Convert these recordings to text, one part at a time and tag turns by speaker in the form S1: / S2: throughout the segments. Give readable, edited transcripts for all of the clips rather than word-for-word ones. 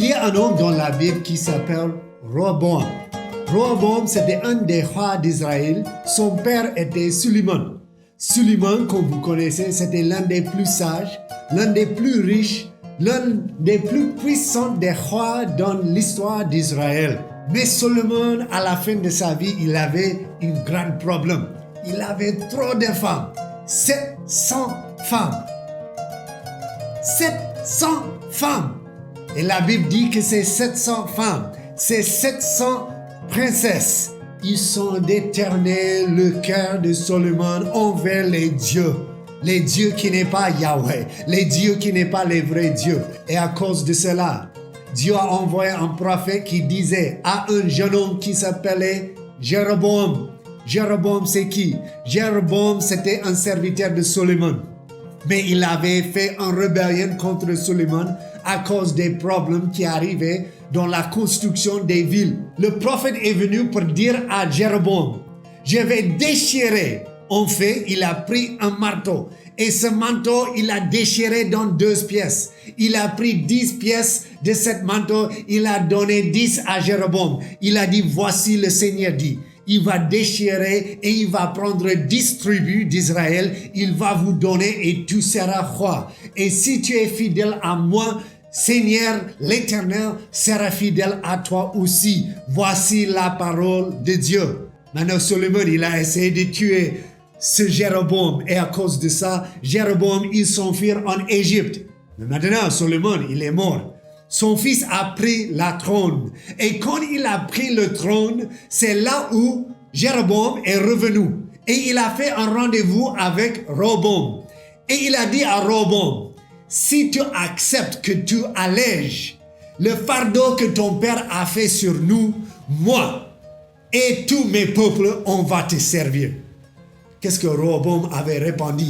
S1: Il y a un homme dans la Bible qui s'appelle Roboam. Roboam, c'était un des rois d'Israël. Son père était Suleiman. Suleiman, comme vous connaissez, c'était l'un des plus sages, l'un des plus riches, l'un des plus puissants des rois dans l'histoire d'Israël. Mais Solomon, à la fin de sa vie, il avait un grand problème. Il avait trop de femmes. 700 femmes. 700 femmes. Et la Bible dit que ces 700 femmes, ces 700 princesses, ils sont détournés le cœur de Solomon envers les dieux qui n'est pas Yahweh, les dieux qui n'est pas les vrais dieux. Et à cause de cela, Dieu a envoyé un prophète qui disait à un jeune homme qui s'appelait Jéroboam. Jéroboam, c'est qui? Jéroboam, c'était un serviteur de Solomon. Mais il avait fait une rébellion contre Solomon à cause des problèmes qui arrivaient dans la construction des villes. Le prophète est venu pour dire à Jéroboam, je vais déchirer. En fait, il a pris un marteau et ce manteau, il a déchiré dans 2 pièces. Il a pris 10 pièces de ce manteau, il a donné 10 à Jéroboam. Il a dit, voici le Seigneur dit. Il va déchirer et il va prendre 10 tribus d'Israël. Il va vous donner et tu seras roi. Et si tu es fidèle à moi, Seigneur, l'Éternel sera fidèle à toi aussi. Voici la parole de Dieu. Maintenant, Solomon, il a essayé de tuer ce Jéroboam. Et à cause de ça, Jéroboam, ils s'enfuient en Égypte. Mais maintenant, Solomon, il est mort. Son fils a pris la trône. Et quand il a pris le trône, c'est là où Jéroboam est revenu. Et il a fait un rendez-vous avec Roboam. Et il a dit à Roboam, si tu acceptes que tu allèges le fardeau que ton père a fait sur nous, moi et tous mes peuples, on va te servir. Qu'est-ce que Roboam avait répondu?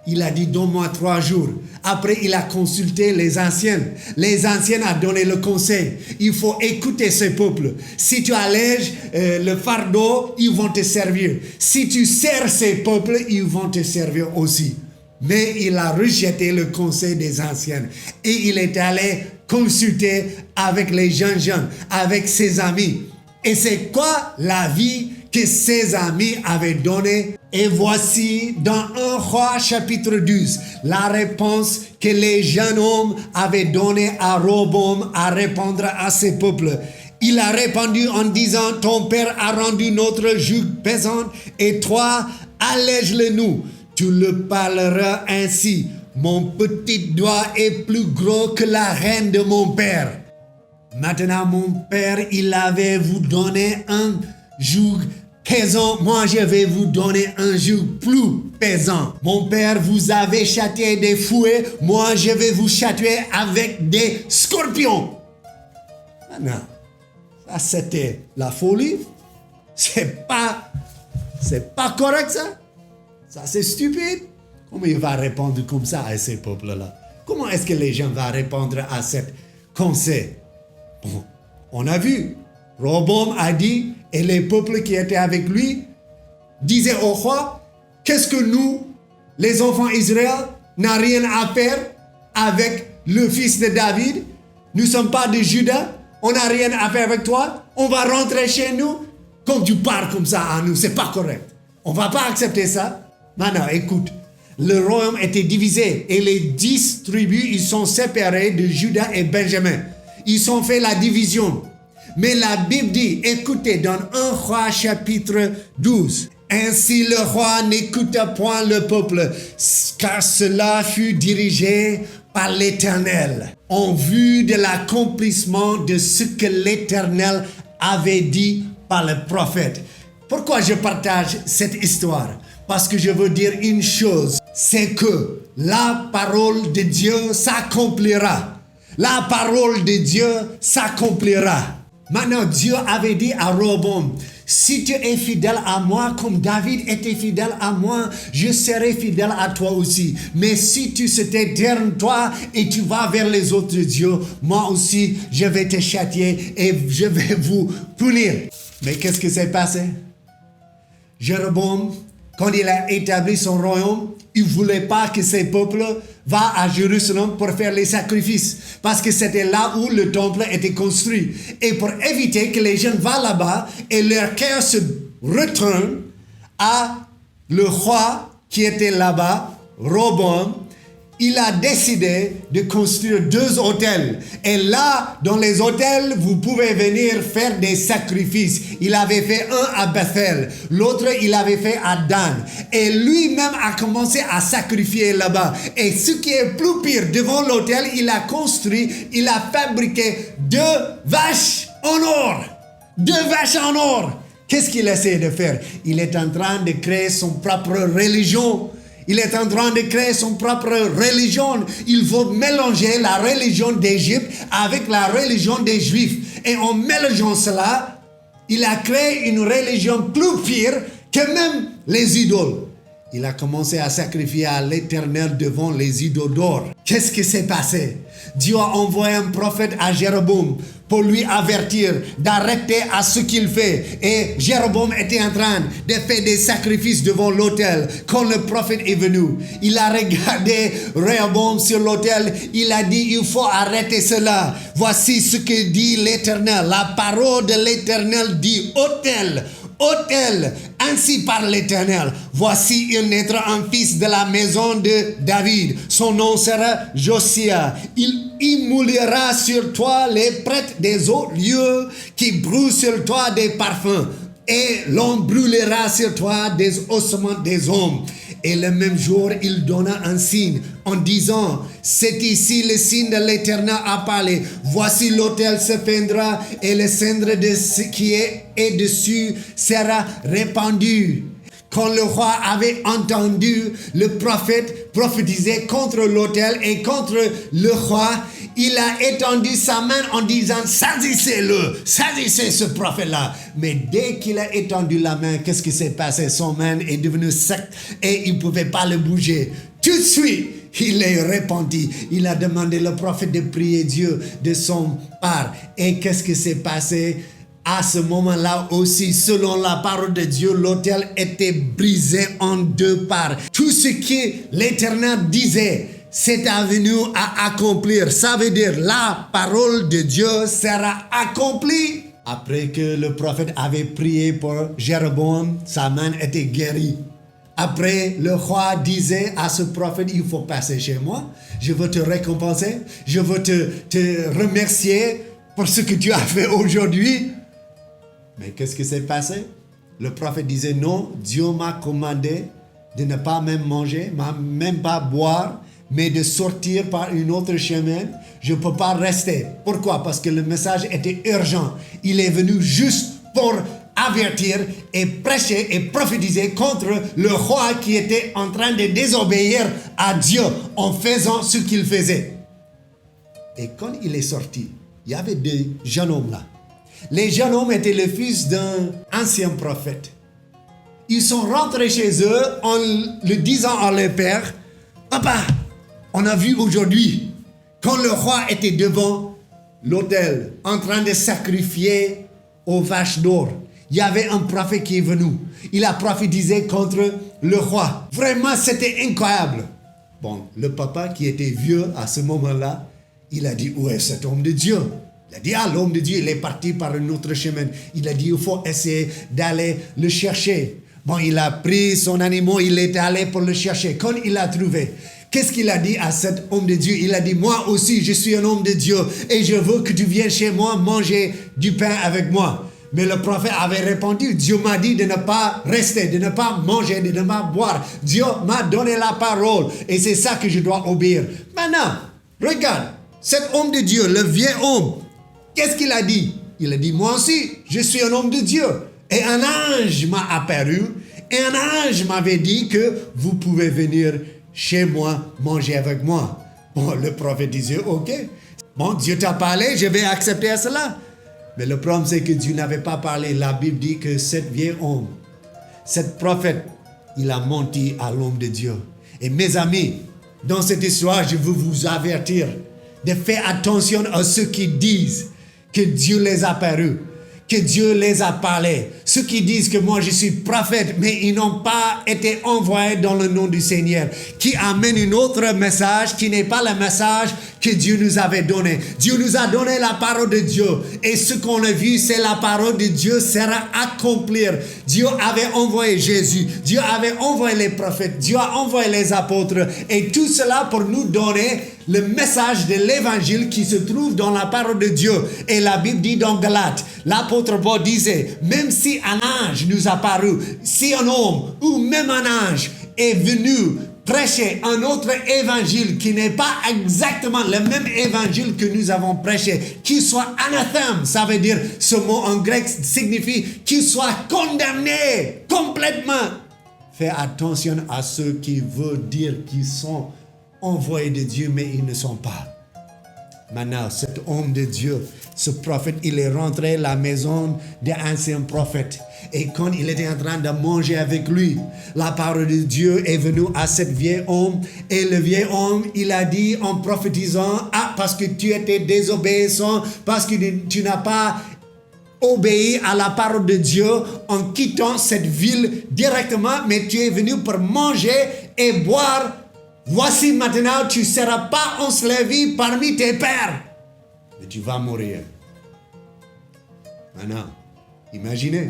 S1: Il a dit, donne-moi 3 jours. Après, il a consulté les anciennes. Les anciennes ont donné le conseil. Il faut écouter ce peuple. Si tu allèges le fardeau, ils vont te servir. Si tu sers ces peuples, ils vont te servir aussi. Mais il a rejeté le conseil des anciennes. Et il est allé consulter avec les jeunes, avec ses amis. Et c'est quoi la vie que ses amis avaient donnée? Et voici dans 1 Roi chapitre 12, la réponse que les jeunes hommes avaient donnée à Roboam à répondre à ses peuples. Il a répondu en disant, ton père a rendu notre joug pesant et toi, allège-le nous. Tu le parleras ainsi. Mon petit doigt est plus gros que la reine de mon père. Maintenant, mon père, il avait vous donné un joug pesant, moi je vais vous donner un joug plus pesant. Mon père vous avait châtié des fouets, moi je vais vous châtier avec des scorpions. Non, ça c'était la folie. C'est pas correct ça. Ça c'est stupide. Comment il va répondre comme ça à ces peuples-là? Comment est-ce que les gens vont répondre à ce conseil? Bon, on a vu. Roboam a dit, et les peuples qui étaient avec lui disaient au roi, qu'est-ce que nous, les enfants d'Israël, n'avons rien à faire avec le fils de David? Nous ne sommes pas de Juda, on n'a rien à faire avec toi, on va rentrer chez nous. Comme tu parles comme ça à nous, c'est pas correct. On ne va pas accepter ça. Maintenant, écoute, le royaume était divisé et les 10 tribus, ils sont séparés de Juda et Benjamin. Ils ont fait la division. Mais la Bible dit, écoutez, dans 1 Roi chapitre 12, ainsi le roi n'écouta point le peuple, car cela fut dirigé par l'Éternel, en vue de l'accomplissement de ce que l'Éternel avait dit par le prophète. Pourquoi je partage cette histoire? Parce que je veux dire une chose, c'est que la parole de Dieu s'accomplira. La parole de Dieu s'accomplira. Maintenant, Dieu avait dit à Roboam, si tu es fidèle à moi comme David était fidèle à moi, je serai fidèle à toi aussi. Mais si tu t'éternes toi et tu vas vers les autres dieux, moi aussi, je vais te châtier et je vais vous punir. Mais qu'est-ce qui s'est passé? Jéroboam, quand il a établi son royaume, il ne voulait pas que ses peuples vá à Jérusalem pour faire les sacrifices, parce que c'était là où le temple était construit. Et pour éviter que les gens vá là-bas et leur cœur se retourne à le roi qui était là-bas, Roboam, il a décidé de construire 2 hôtels. Et là, dans les hôtels, vous pouvez venir faire des sacrifices. Il avait fait un à Bethel, l'autre il avait fait à Dan. Et lui-même a commencé à sacrifier là-bas. Et ce qui est plus pire, devant l'hôtel, il a construit, il a fabriqué 2 vaches en or. 2 vaches en or. Qu'est-ce qu'il essaie de faire? Il est en train de créer son propre religion. Il est en train de créer son propre religion. Il veut mélanger la religion d'Égypte avec la religion des Juifs. Et en mélangeant cela, il a créé une religion plus pire que même les idoles. Il a commencé à sacrifier à l'Éternel devant les idoles d'or. Qu'est-ce qui s'est passé? Dieu a envoyé un prophète à Jéroboam pour lui avertir d'arrêter à ce qu'il fait. Et Jéroboam était en train de faire des sacrifices devant l'autel. Quand le prophète est venu, il a regardé Réhoboam sur l'autel. Il a dit, il faut arrêter cela. Voici ce que dit l'Éternel. La parole de l'Éternel dit, autel. Autel, ainsi parle l'Éternel. Voici il naîtra un fils de la maison de David. Son nom sera Josia. Il immolera sur toi les prêtres des autres lieux qui brûlent sur toi des parfums. Et l'on brûlera sur toi des ossements des hommes. Et le même jour, il donna un signe en disant, c'est ici le signe de l'Éternel a parlé. Voici l'autel se fendra et le cendre de ce qui est dessus sera répandu. Quand le roi avait entendu le prophète prophétiser contre l'autel et contre le roi, il a étendu sa main en disant, saisissez-le, saisissez ce prophète-là. Mais dès qu'il a étendu la main, qu'est-ce qui s'est passé? Son main est devenue sec et il ne pouvait pas le bouger. Tout de suite, il est repenti. Il a demandé au prophète de prier Dieu de son part. Et qu'est-ce qui s'est passé? À ce moment-là aussi, selon la parole de Dieu, l'autel était brisé en 2 parts. Tout ce que l'Éternel disait, c'est venu à accomplir. Ça veut dire la parole de Dieu sera accomplie. Après que le prophète avait prié pour Jéroboam, sa main était guérie. Après, le roi disait à ce prophète, il faut passer chez moi. Je veux te récompenser. Je veux te remercier pour ce que tu as fait aujourd'hui. Mais qu'est-ce qui s'est passé? Le prophète disait non, Dieu m'a commandé de ne pas même manger, même pas boire, mais de sortir par une autre chemin. Je ne peux pas rester. Pourquoi? Parce que le message était urgent. Il est venu juste pour avertir et prêcher et prophétiser contre le roi qui était en train de désobéir à Dieu en faisant ce qu'il faisait. Et quand il est sorti, il y avait 2 jeunes hommes là. Les jeunes hommes étaient le fils d'un ancien prophète. Ils sont rentrés chez eux en le disant à leur père, « Papa, on a vu aujourd'hui, quand le roi était devant l'autel, en train de sacrifier aux vaches d'or, il y avait un prophète qui est venu. Il a prophétisé contre le roi. Vraiment, c'était incroyable. » Bon, le papa qui était vieux à ce moment-là, il a dit, « Où est cet homme de Dieu ?» Il a dit, l'homme de Dieu, il est parti par un autre chemin. Il a dit, il faut essayer d'aller le chercher. Bon, il a pris son animal, il est allé pour le chercher. Quand il l'a trouvé, qu'est-ce qu'il a dit à cet homme de Dieu? Il a dit, moi aussi, je suis un homme de Dieu et je veux que tu viennes chez moi manger du pain avec moi. Mais le prophète avait répondu, Dieu m'a dit de ne pas rester, de ne pas manger, de ne pas boire. Dieu m'a donné la parole et c'est ça que je dois obéir. Maintenant, regarde, cet homme de Dieu, le vieux homme, qu'est-ce qu'il a dit? Il a dit, moi aussi, je suis un homme de Dieu. Et un ange m'a apparu et un ange m'avait dit que vous pouvez venir chez moi, manger avec moi. Bon, le prophète disait, ok, bon, Dieu t'a parlé, je vais accepter cela. Mais le problème, c'est que Dieu n'avait pas parlé. La Bible dit que cet vieux homme, cet prophète, il a menti à l'homme de Dieu. Et mes amis, dans cette histoire, je veux vous avertir de faire attention à ceux qui disent que Dieu les a apparus, que Dieu les a parlé. Ceux qui disent que moi je suis prophète, mais ils n'ont pas été envoyés dans le nom du Seigneur, qui amènent un autre message qui n'est pas le message que Dieu nous avait donné. Dieu nous a donné la parole de Dieu. Et ce qu'on a vu, c'est la parole de Dieu sera accomplie. Dieu avait envoyé Jésus. Dieu avait envoyé les prophètes. Dieu a envoyé les apôtres. Et tout cela pour nous donner le message de l'évangile qui se trouve dans la parole de Dieu. Et la Bible dit dans Galates, l'apôtre Paul disait, même si un ange nous a paru, si un homme ou même un ange est venu prêcher un autre évangile qui n'est pas exactement le même évangile que nous avons prêché, qu'il soit anathème, ça veut dire, ce mot en grec signifie qu'il soit condamné complètement. Fais attention à ceux qui veulent dire qu'ils sont envoyés de Dieu, mais ils ne sont pas. Maintenant, cet homme de Dieu, ce prophète, il est rentré à la maison d'un ancien prophète. Et quand il était en train de manger avec lui, la parole de Dieu est venue à cet vieil homme. Et le vieil homme, il a dit en prophétisant, ah, parce que tu étais désobéissant, parce que tu n'as pas obéi à la parole de Dieu en quittant cette ville directement, mais tu es venu pour manger et boire. Voici maintenant, tu ne seras pas enseveli parmi tes pères, mais tu vas mourir. Maintenant, imaginez,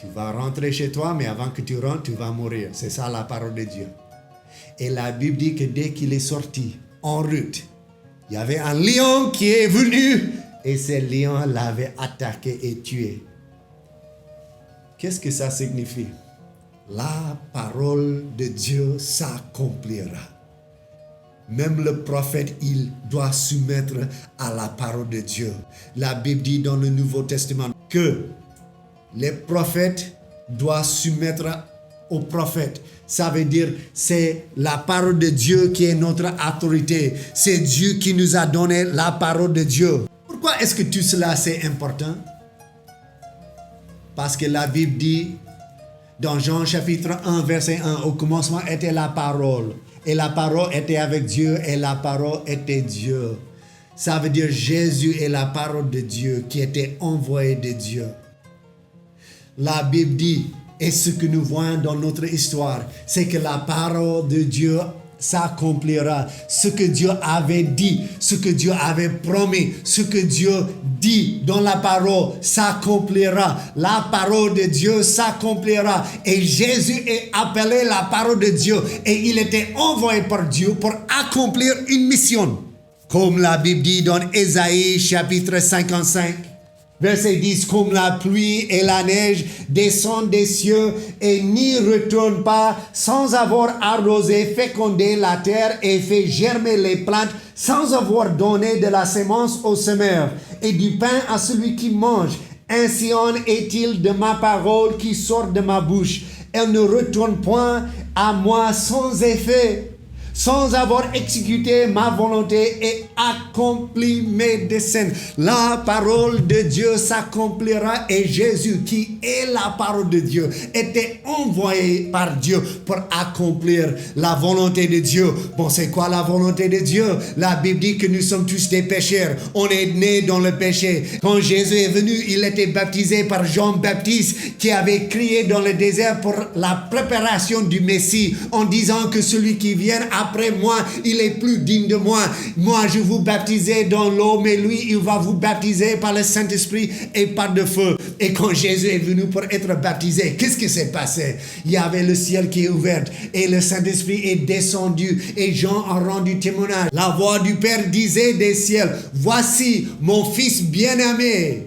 S1: tu vas rentrer chez toi, mais avant que tu rentres, tu vas mourir. C'est ça la parole de Dieu. Et la Bible dit que dès qu'il est sorti en route, il y avait un lion qui est venu et ce lion l'avait attaqué et tué. Qu'est-ce que ça signifie? La parole de Dieu s'accomplira. Même le prophète, il doit soumettre à la parole de Dieu. La Bible dit dans le Nouveau Testament que les prophètes doivent soumettre aux prophètes. Ça veut dire c'est la parole de Dieu qui est notre autorité. C'est Dieu qui nous a donné la parole de Dieu. Pourquoi est-ce que tout cela c'est important? Parce que la Bible dit dans Jean chapitre 1 verset 1, au commencement était la parole. Et la parole était avec Dieu et la parole était Dieu. Ça veut dire Jésus est la parole de Dieu qui était envoyée de Dieu. La Bible dit, et ce que nous voyons dans notre histoire, c'est que la parole de Dieu s'accomplira. Ce que Dieu avait dit, ce que Dieu avait promis, ce que Dieu dit dans la parole s'accomplira. La parole de Dieu s'accomplira. Et Jésus est appelé la parole de Dieu. Et il était envoyé par Dieu pour accomplir une mission. Comme la Bible dit dans Ésaïe chapitre 55. Verset 10, comme la pluie et la neige descendent des cieux et n'y retournent pas sans avoir arrosé, fécondé la terre et fait germer les plantes, sans avoir donné de la semence au semeur et du pain à celui qui mange. Ainsi en est-il de ma parole qui sort de ma bouche. Elle ne retourne point à moi sans effet, sans avoir exécuté ma volonté et accompli mes desseins. La parole de Dieu s'accomplira et Jésus, qui est la parole de Dieu, était envoyé par Dieu pour accomplir la volonté de Dieu. Bon, c'est quoi la volonté de Dieu? La Bible dit que nous sommes tous des pécheurs. On est nés dans le péché. Quand Jésus est venu, il était baptisé par Jean-Baptiste qui avait crié dans le désert pour la préparation du Messie en disant que celui qui vient après moi, il est plus digne de moi. Moi, je vous baptisais dans l'eau, mais lui, il va vous baptiser par le Saint-Esprit et par le feu. Et quand Jésus est venu pour être baptisé, qu'est-ce qui s'est passé? Il y avait le ciel qui est ouvert et le Saint-Esprit est descendu et Jean a rendu témoignage. La voix du Père disait des ciels, voici mon fils bien-aimé.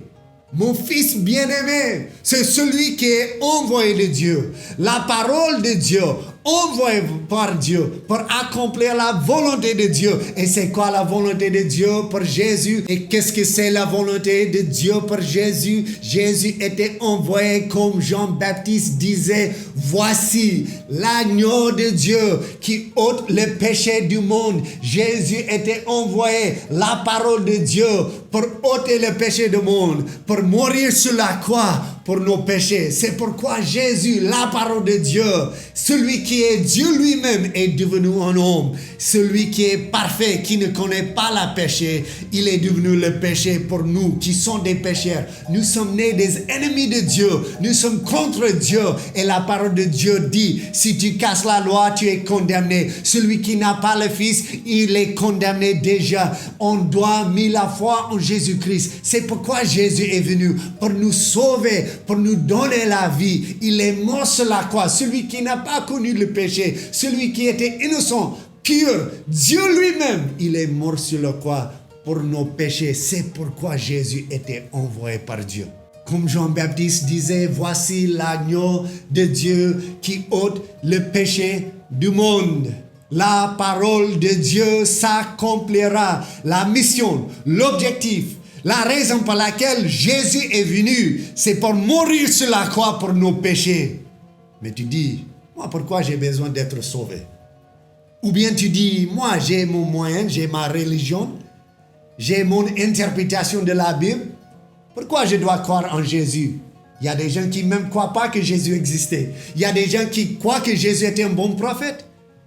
S1: Mon fils bien-aimé, c'est celui qui est envoyé de Dieu. La parole de Dieu, envoyé par Dieu pour accomplir la volonté de Dieu. Et c'est quoi la volonté de Dieu pour Jésus? Et qu'est-ce que c'est la volonté de Dieu pour Jésus? Jésus était envoyé comme Jean-Baptiste disait, voici l'agneau de Dieu qui ôte le péché du monde. Jésus était envoyé, la parole de Dieu, pour ôter le péché du monde, pour mourir sur la croix pour nos péchés. C'est pourquoi Jésus, la parole de Dieu, celui qui est Dieu lui-même, est devenu un homme. Celui qui est parfait, qui ne connaît pas le péché, il est devenu le péché pour nous qui sommes des pécheurs. Nous sommes nés des ennemis de Dieu. Nous sommes contre Dieu. Et la parole de Dieu dit, si tu casses la loi, tu es condamné. Celui qui n'a pas le Fils, il est condamné déjà. On doit mettre la foi en Jésus-Christ. C'est pourquoi Jésus est venu, pour nous sauver, pour nous donner la vie. Il est mort sur la croix. Celui qui n'a pas connu le péché, celui qui était innocent, pur, Dieu lui-même, il est mort sur la croix pour nos péchés. C'est pourquoi Jésus était envoyé par Dieu. Comme Jean-Baptiste disait, voici l'agneau de Dieu qui ôte le péché du monde. La parole de Dieu s'accomplira. La mission, l'objectif, la raison pour laquelle Jésus est venu, c'est pour mourir sur la croix pour nos péchés. Mais tu dis, moi, pourquoi j'ai besoin d'être sauvé? Ou bien tu dis, moi, j'ai mon moyen, j'ai ma religion, j'ai mon interprétation de la Bible. Pourquoi je dois croire en Jésus? Il y a des gens qui même ne croient pas que Jésus existait. Il y a des gens qui croient que Jésus était un bon prophète,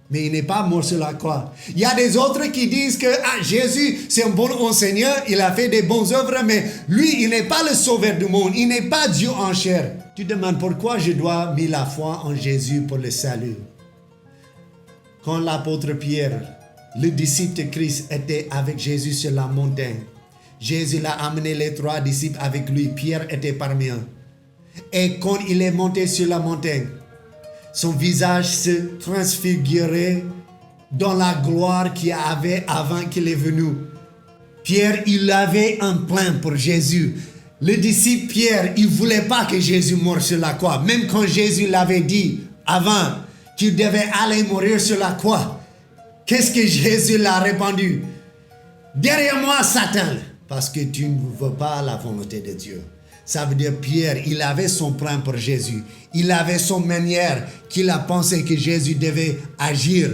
S1: mais il n'est pas mort sur la croix. Il y a des autres qui disent que Jésus, c'est un bon enseignant, il a fait des bonnes œuvres, mais lui, il n'est pas le sauveur du monde, il n'est pas Dieu en chair. Tu demandes pourquoi je dois mettre la foi en Jésus pour le salut. Quand l'apôtre Pierre, le disciple de Christ, était avec Jésus sur la montagne, Jésus l'a amené les 3 disciples avec lui. Pierre était parmi eux. Et quand il est monté sur la montagne, son visage se transfigurait dans la gloire qu'il avait avant qu'il est venu. Pierre, il avait un plan pour Jésus. Le disciple Pierre, il ne voulait pas que Jésus meure sur la croix. Même quand Jésus l'avait dit avant qu'il devait aller mourir sur la croix, qu'est-ce que Jésus l'a répondu? Derrière moi, Satan, parce que tu ne veux pas la volonté de Dieu. Ça veut dire Pierre, il avait son plan pour Jésus. Il avait son manière qu'il a pensé que Jésus devait agir.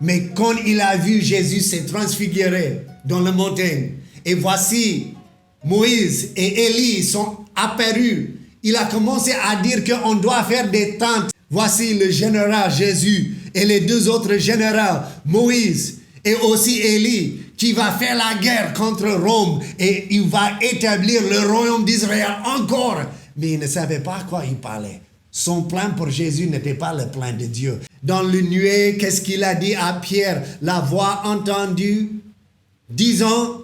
S1: Mais quand il a vu Jésus se transfigurer dans la montagne, et voici, Moïse et Élie sont apparus. Il a commencé à dire qu'on doit faire des tentes. Voici le général Jésus et les 2 autres généraux, Moïse et aussi Élie, qui va faire la guerre contre Rome et il va établir le royaume d'Israël encore. Mais il ne savait pas quoi il parlait. Son plan pour Jésus n'était pas le plan de Dieu. Dans le nuée, qu'est-ce qu'il a dit à Pierre? La voix entendue, disant,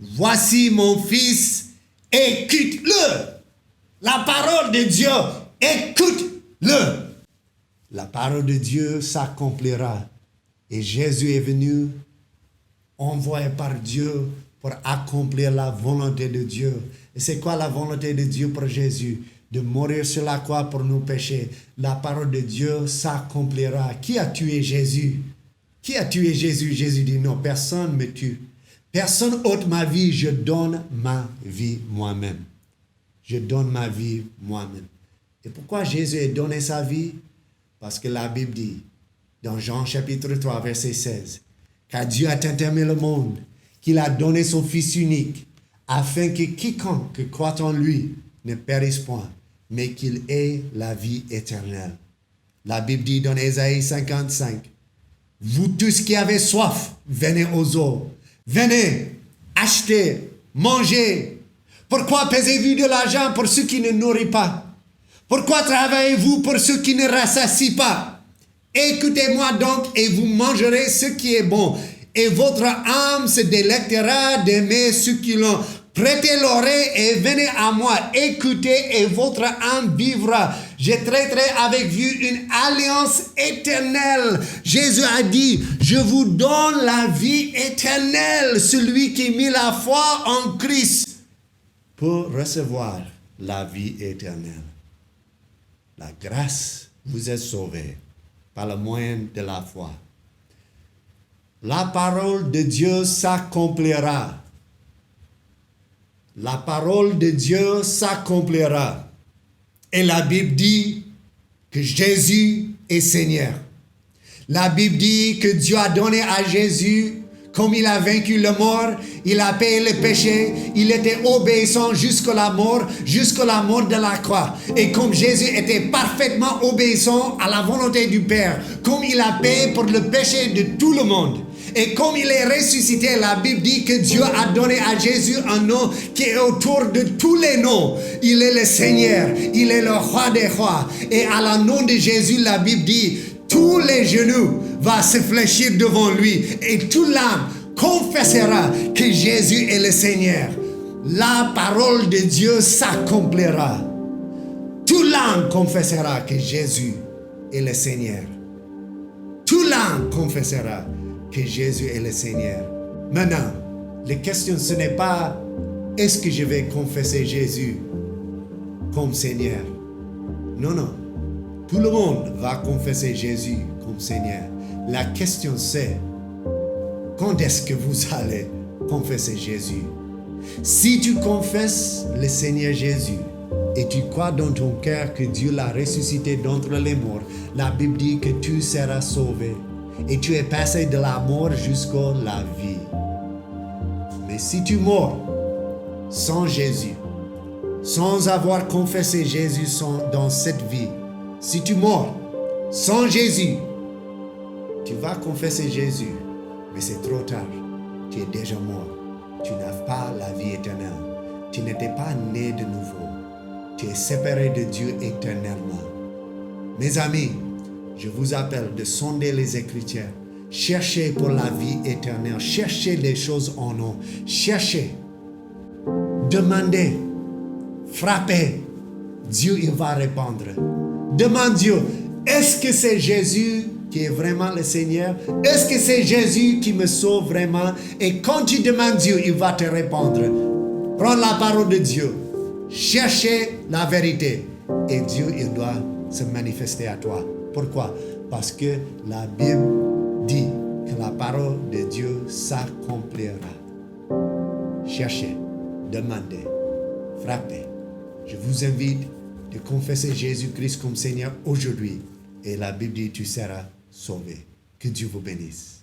S1: voici mon fils, écoute-le. La parole de Dieu, écoute-le. La parole de Dieu s'accomplira. Et Jésus est venu envoyé par Dieu pour accomplir la volonté de Dieu. Et c'est quoi la volonté de Dieu pour Jésus? De mourir sur la croix pour nos péchés. La parole de Dieu s'accomplira. Qui a tué Jésus? Qui a tué Jésus? Jésus dit non, personne ne me tue. Personne ôte ma vie, je donne ma vie moi-même. Je donne ma vie moi-même. Et pourquoi Jésus a donné sa vie? Parce que la Bible dit, dans Jean chapitre 3, verset 16, car Dieu a tant aimé le monde, qu'il a donné son Fils unique, afin que quiconque croit en lui ne périsse point, mais qu'il ait la vie éternelle. La Bible dit dans Ésaïe 55, vous tous qui avez soif, venez aux eaux. Venez, achetez, mangez. Pourquoi pesez-vous de l'argent pour ceux qui ne nourrissent pas? Pourquoi travaillez-vous pour ceux qui ne rassasient pas? Écoutez-moi donc et vous mangerez ce qui est bon. Et votre âme se délectera d'aimer ceux qui l'ont. Prêtez l'oreille et venez à moi. Écoutez et votre âme vivra. Je traiterai avec vous une alliance éternelle. Jésus a dit, je vous donne la vie éternelle. Celui qui mit la foi en Christ pour recevoir la vie éternelle. La grâce, vous êtes sauvés par le moyen de la foi. La parole de Dieu s'accomplira. La parole de Dieu s'accomplira. Et la Bible dit que Jésus est Seigneur. La Bible dit que Dieu a donné à Jésus Comme il a vaincu la mort, il a payé le péché, il était obéissant jusqu'à la mort de la croix. Et comme Jésus était parfaitement obéissant à la volonté du Père, comme il a payé pour le péché de tout le monde, et comme il est ressuscité, la Bible dit que Dieu a donné à Jésus un nom qui est autour de tous les noms. Il est le Seigneur, il est le roi des rois. Et à la nom de Jésus, la Bible dit, tous les genoux vont se fléchir devant lui et toute l'âme confessera que Jésus est le Seigneur. La parole de Dieu s'accomplira. Toute l'âme confessera que Jésus est le Seigneur. Toute l'âme confessera que Jésus est le Seigneur. Maintenant, la question ce n'est pas est-ce que je vais confesser Jésus comme Seigneur? Non, non. Tout le monde va confesser Jésus comme Seigneur. La question c'est, quand est-ce que vous allez confesser Jésus? Si tu confesses le Seigneur Jésus et tu crois dans ton cœur que Dieu l'a ressuscité d'entre les morts, la Bible dit que tu seras sauvé et tu es passé de la mort jusqu'à la vie. Mais si tu mors sans Jésus, sans avoir confessé Jésus dans cette vie, si tu mors sans Jésus, tu vas confesser Jésus, mais c'est trop tard. Tu es déjà mort. Tu n'as pas la vie éternelle. Tu n'étais pas né de nouveau. Tu es séparé de Dieu éternellement. Mes amis, je vous appelle de sonder les Écritures. Cherchez pour la vie éternelle. Cherchez les choses en haut. Cherchez. Demandez. Frappez. Dieu, il va répondre. Demande Dieu, est-ce que c'est Jésus qui est vraiment le Seigneur? Est-ce que c'est Jésus qui me sauve vraiment? Et quand tu demandes Dieu, il va te répondre. Prends la parole de Dieu. Cherchez la vérité. Et Dieu, il doit se manifester à toi. Pourquoi? Parce que la Bible dit que la parole de Dieu s'accomplira. Cherchez, demandez, frappez. Je vous invite de confesser Jésus-Christ comme Seigneur aujourd'hui. Et la Bible dit, tu seras sauvé. Que Dieu vous bénisse.